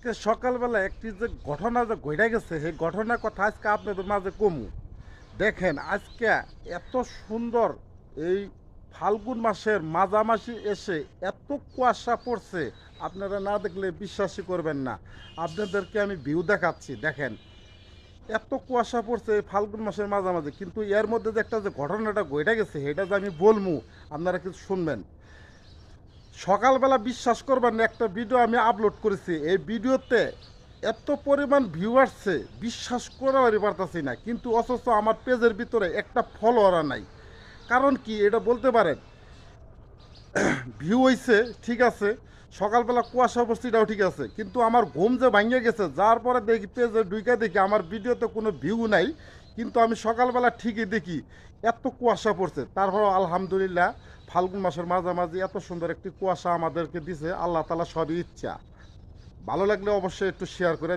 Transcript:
সকালবেলা একটি যে ঘটনা যে ঘটে গেছে সেই ঘটনার কথা আজকে আপনাদের মাঝে কমু। দেখেন আজকে এত সুন্দর এই ফাল্গুন মাসের মাঝামাঝি এসে এত কুয়াশা পড়ছে, আপনারা না দেখলে বিশ্বাসই করবেন না। আপনাদেরকে আমি ভিউ দেখাচ্ছি, দেখেন এত কুয়াশা পড়ছে এই ফাল্গুন মাসের মাঝামাঝি, কিন্তু এর মধ্যে যে একটা যে ঘটনাটা ঘটে গেছে সেটা যে আমি বলবো, আপনারা কিছু শুনবেন। সকালবেলা বিশ্বাস করবেন না, একটা ভিডিও আমি আপলোড করেছি, এই ভিডিওতে এত পরিমাণ ভিউ আসছে বিশ্বাস করারই পারতাছি না, কিন্তু অথচ আমার পেজের ভিতরে একটা ফলোয়ার নাই। কারণ কি এটা বলতে পারেন? ভিউ হইছে ঠিক আছে, সকালবেলা কুয়াশা অবস্থাটাও ঠিক আছে, কিন্তু আমার ঘুম যে ভাঙিয়ে গেছে, যার পরে দেখি পেজে ঢুকে দেখি আমার ভিডিওতে কোনো ভিউ নাই, কিন্তু আমি সকালবেলা ঠিকই দেখি এত কুয়াশা পড়ছে। তারপর আলহামদুলিল্লাহ, ফাল্গুন মাসের মাঝামাঝি এত সুন্দর একটি কুয়াশা আমাদেরকে দিছে আল্লাহ তালা, সবই ইচ্ছা। ভালো লাগলে অবশ্যই একটু শেয়ার করে